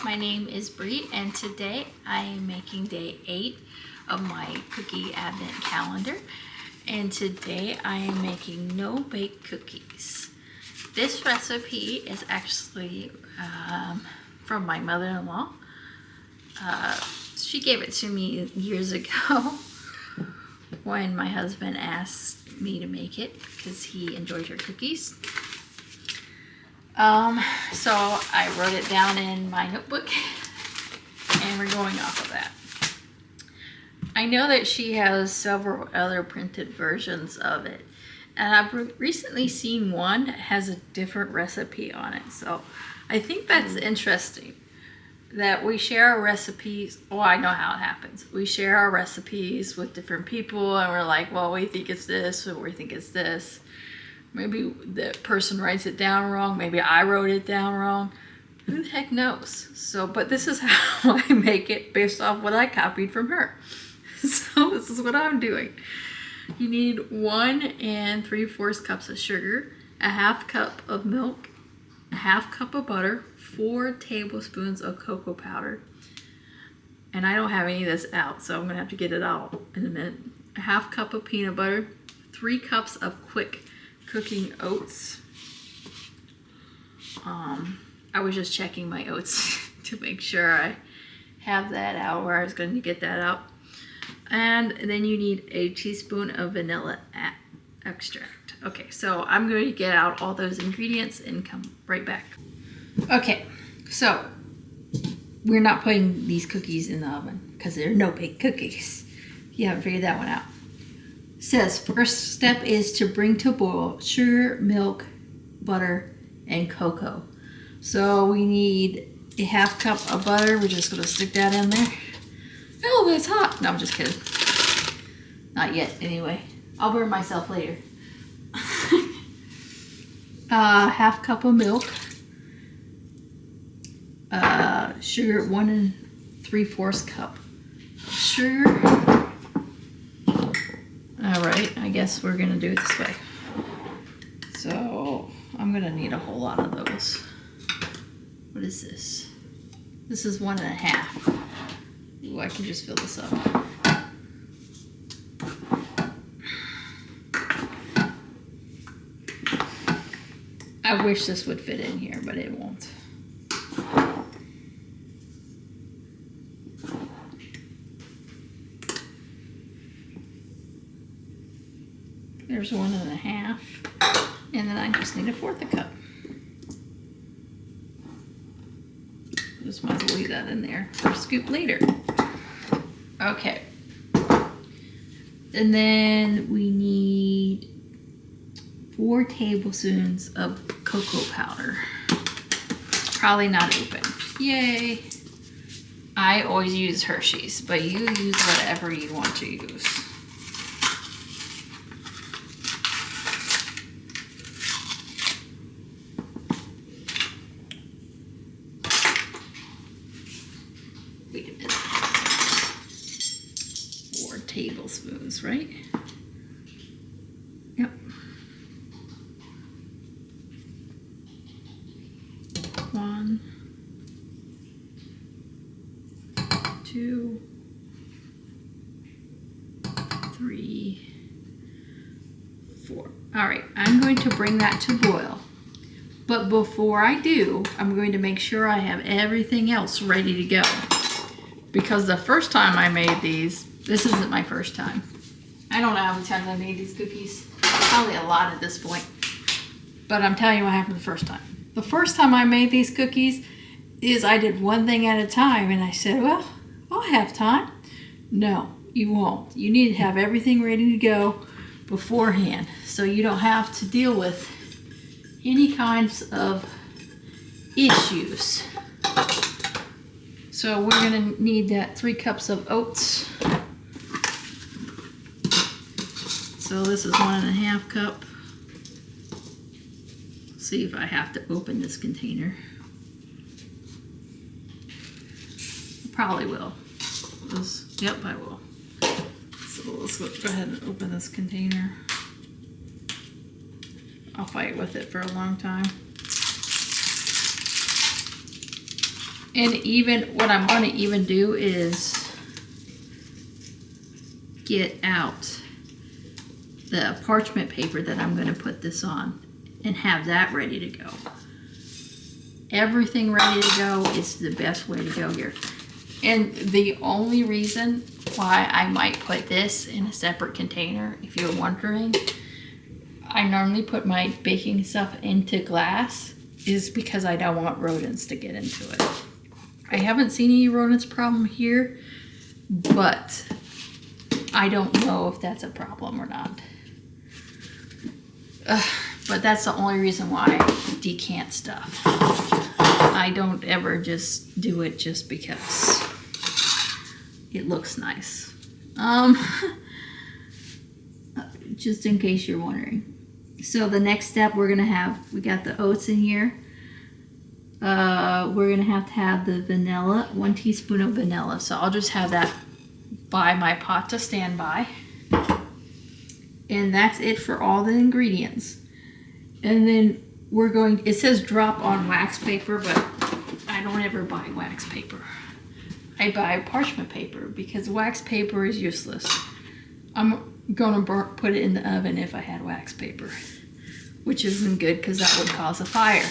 my name is Bree, and today I am making day 8 of my cookie advent calendar. And today I am making no-bake cookies. This recipe is actually from my mother-in-law. She gave it to me years ago when my husband asked me to make it because he enjoyed her cookies. So I wrote it down in my notebook and we're going off of that. I know that she has several other printed versions of it, and I've recently seen one that has a different recipe on it. So I think that's interesting that we share our recipes. Well, I know how it happens. We share our recipes with different people and we're like, well, we think it's this or we think it's this. Maybe the person writes it down wrong. Maybe I wrote it down wrong. Who the heck knows? So, but this is how I make it based off what I copied from her. So this is what I'm doing. You need 1 3/4 cups of sugar, a 1/2 cup of milk, a 1/2 cup of butter, 4 tablespoons of cocoa powder. And I don't have any of this out, so I'm gonna have to get it out in a minute. A 1/2 cup of peanut butter, 3 cups of quick cooking oats. I was just checking my oats to make sure I have that out, where I was going to get that out. And then you need a teaspoon of vanilla extract. Okay, so I'm going to get out all those ingredients and come right back. Okay, so we're not putting these cookies in the oven because they're no-bake cookies. You haven't figured that one out. It says first step is to bring to boil sugar, milk, butter, and cocoa. So we need a 1/2 cup of butter. We're just going to stick that in there. Oh, that's hot. No, I'm just kidding. Not yet, anyway. I'll burn myself later. 1/2 cup of milk. Sugar, 1 3/4 cup of sugar. All right, I guess we're going to do it this way. So I'm going to need a whole lot of those. What is this? This is 1 1/2. Ooh, I can just fill this up. I wish this would fit in here, but it won't. There's 1 1/2. And then I just need 1/4 cup. Just might as well leave that in there for a scoop later. Okay. And then we need 4 tablespoons of cocoa powder. Probably not open. Yay. I always use Hershey's, but you use whatever you want to use. Wait a minute. 4 tablespoons, right? Yep. 1, 2, 3, 4. All right, I'm going to bring that to boil. But before I do, I'm going to make sure I have everything else ready to go. Because the first time I made these, this isn't my first time. I don't know how many times I made these cookies. Probably a lot at this point. But I'm telling you what happened the first time. The first time I made these cookies is I did one thing at a time. And I said, well, I'll have time. No, you won't. You need to have everything ready to go beforehand. So you don't have to deal with any kinds of issues. So we're going to need that 3 cups of oats. So this is 1 1/2 cup. See if I have to open this container. Probably will. Yep, I will. So let's go ahead and open this container. I'll fight with it for a long time. And even what I'm going to even do is get out the parchment paper that I'm going to put this on and have that ready to go. Everything ready to go is the best way to go here. And the only reason why I might put this in a separate container, if you're wondering, I normally put my baking stuff into glass, is because I don't want rodents to get into it. I haven't seen any rodents problem here, but I don't know if that's a problem or not. But that's the only reason why I decant stuff. I don't ever just do it just because it looks nice. Just in case you're wondering. So the next step we got the oats in here. We're gonna have to have the vanilla, 1 teaspoon of vanilla. So I'll just have that by my pot to stand by. And that's it for all the ingredients. And then it says drop on wax paper, but I don't ever buy wax paper. I buy parchment paper because wax paper is useless. I'm gonna put it in the oven if I had wax paper, which isn't good because that would cause a fire.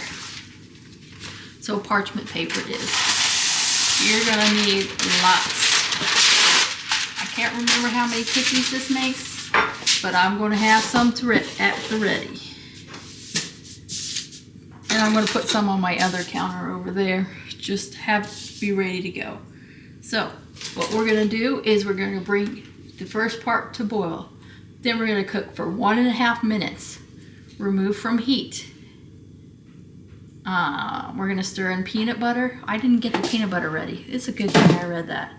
So parchment paper it is. You're gonna need lots. I can't remember how many cookies this makes, but I'm gonna have some at the ready. And I'm gonna put some on my other counter over there. Just be ready to go. So what we're gonna do is we're gonna bring the first part to boil. Then we're gonna cook for 1.5 minutes. Remove from heat. We're gonna stir in peanut butter. I didn't get the peanut butter ready. It's a good thing I read that.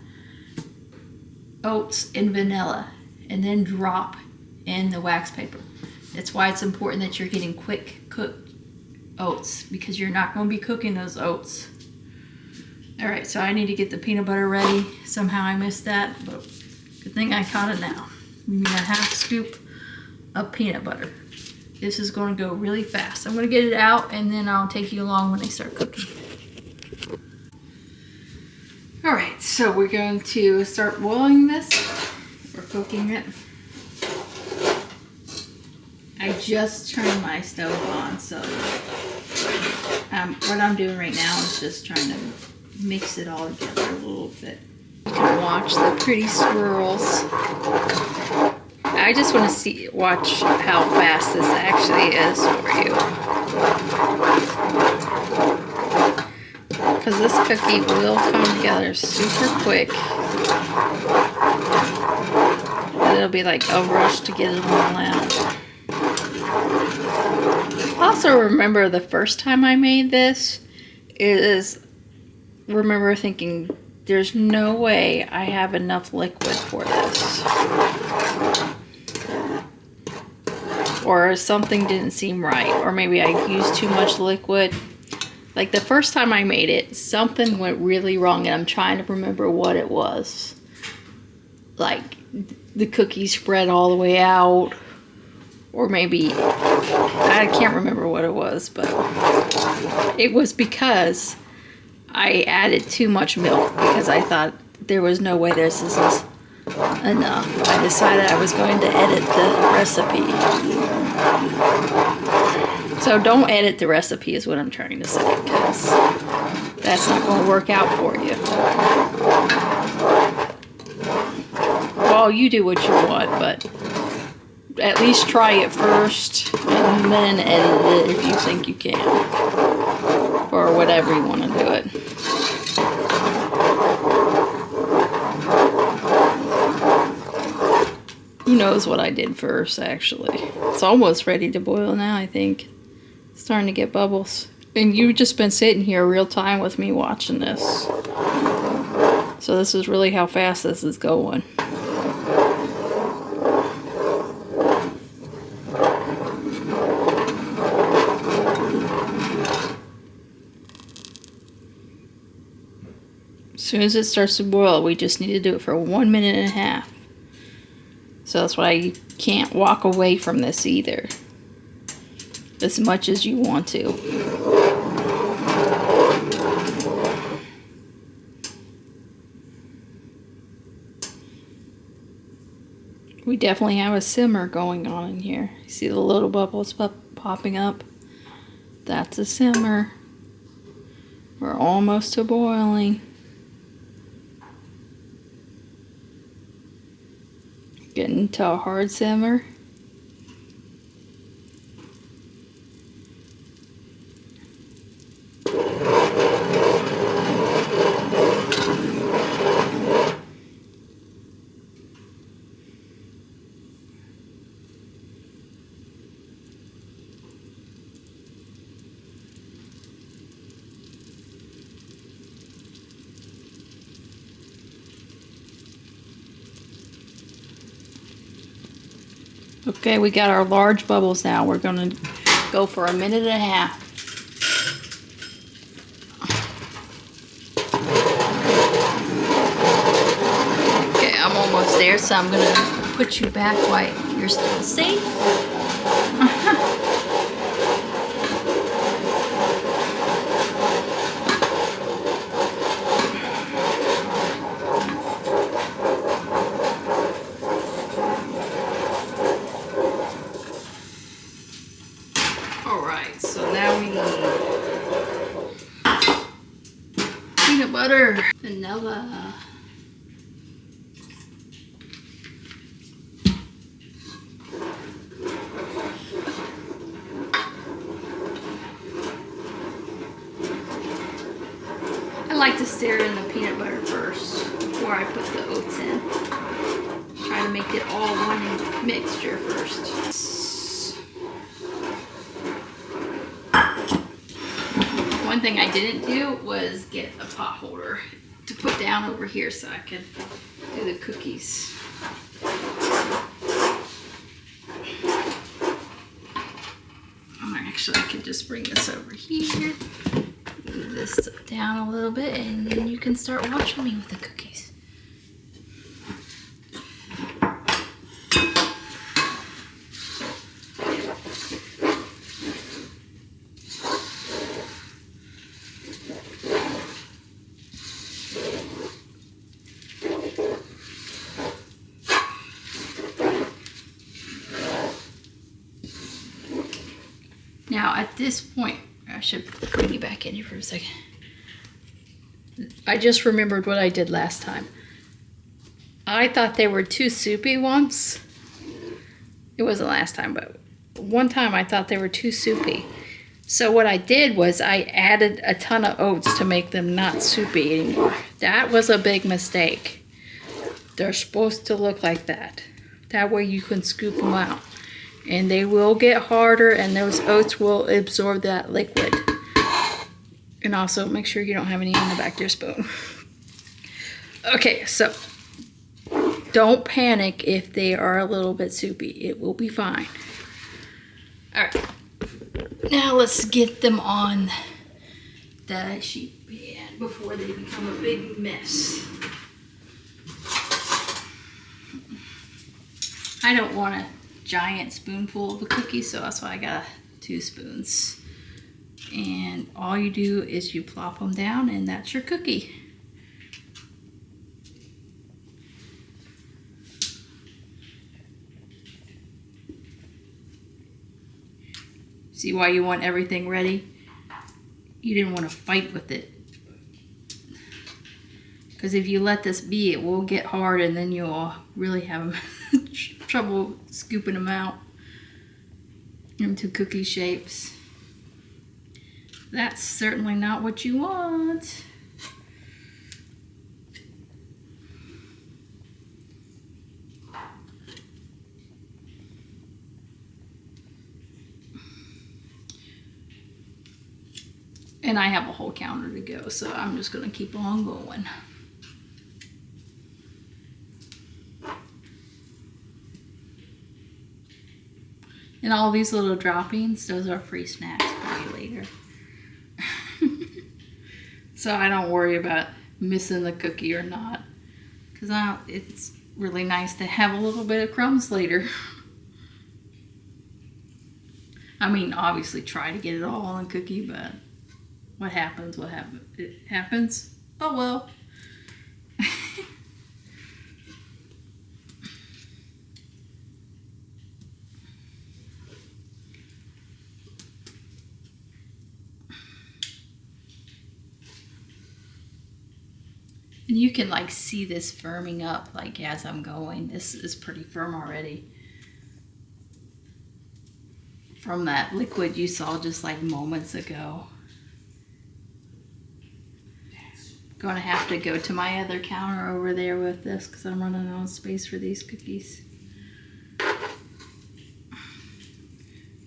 Oats and vanilla, and then drop in the wax paper. That's why it's important that you're getting quick cooked oats, because you're not going to be cooking those oats. All right, so I need to get the peanut butter ready. Somehow I missed that, but good thing I caught it now. We need a 1/2 scoop of peanut butter. This is going to go really fast. I'm going to get it out, and then I'll take you along when they start cooking. All right, so we're going to start boiling this or cooking it. I just turned my stove on, so what I'm doing right now is just trying to mix it all together a little bit. You can watch the pretty swirls. I just want to watch how fast this actually is for you. Because this cookie will come together super quick. And it'll be like a rush to get it all out. Also remember the first time I made this remember thinking there's no way I have enough liquid for this. Or something didn't seem right, or maybe I used too much liquid. Like the first time I made it, something went really wrong, and I'm trying to remember what it was. Like the cookie spread all the way out, or maybe, I can't remember what it was, but it was because I added too much milk, because I thought there was no way this is enough. I decided I was going to edit the recipe. So don't edit the recipe is what I'm trying to say, because that's not going to work out for you. Well, you do what you want, but at least try it first and then edit it if you think you can. Or whatever you want to do it. Who knows what I did first, actually. It's almost ready to boil now, I think. It's starting to get bubbles. And you've just been sitting here real time with me watching this. So this is really how fast this is going. As soon as it starts to boil, we just need to do it for 1.5 minutes. So that's why you can't walk away from this either, as much as you want to. We definitely have a simmer going on in here. You see the little bubbles popping up? That's a simmer. We're almost to boiling. Getting to a hard simmer. Okay, we got our large bubbles now. We're gonna go for 1.5 minutes. Okay, I'm almost there, so I'm gonna put you back while you're still safe. Alright, so now we need peanut butter, vanilla, I like to stir in the peanut butter first before I put the oats in. Try to make it all one mixture first. One thing I didn't do was get a pot holder to put down over here so I could do the cookies. Actually, I could just bring this over here. Move this down a little bit, and then you can start watching me with the cookies. Now, at this point, I should bring you back in here for a second. I just remembered what I did last time. I thought they were too soupy once. It wasn't last time, but one time I thought they were too soupy. So what I did was I added a ton of oats to make them not soupy anymore. That was a big mistake. They're supposed to look like that. That way you can scoop them out. And they will get harder, and those oats will absorb that liquid. And also make sure you don't have any in the back of your spoon. Okay, so don't panic if they are a little bit soupy. It will be fine. All right, now let's get them on the sheet pan before they become a big mess. I don't want a giant spoonful of a cookie, so that's why I got 2 spoons. And all you do is you plop them down, and that's your cookie. See why you want everything ready? You didn't want to fight with it. Because if you let this be, it will get hard, and then you'll really have trouble scooping them out into cookie shapes. That's certainly not what you want. And I have a whole counter to go, so I'm just going to keep on going. And all these little droppings, those are free snacks for you later. So I don't worry about missing the cookie or not. Because it's really nice to have a little bit of crumbs later. I mean, obviously try to get it all on the cookie, but what happens, it happens. Oh well. And you can like see this firming up like as I'm going. This is pretty firm already. From that liquid you saw just like moments ago. Going to have to go to my other counter over there with this because I'm running out of space for these cookies.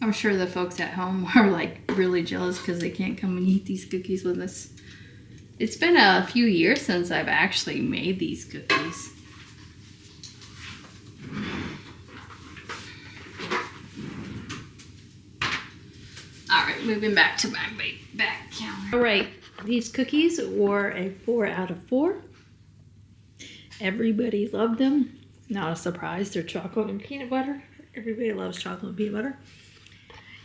I'm sure the folks at home are like really jealous because they can't come and eat these cookies with us. It's been a few years since I've actually made these cookies. All right, moving back to my back counter. All right, these cookies were a 4 out of 4. Everybody loved them. Not a surprise, they're chocolate and peanut butter. Everybody loves chocolate and peanut butter.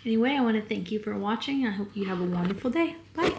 Anyway, I want to thank you for watching. I hope you have a wonderful day. Bye.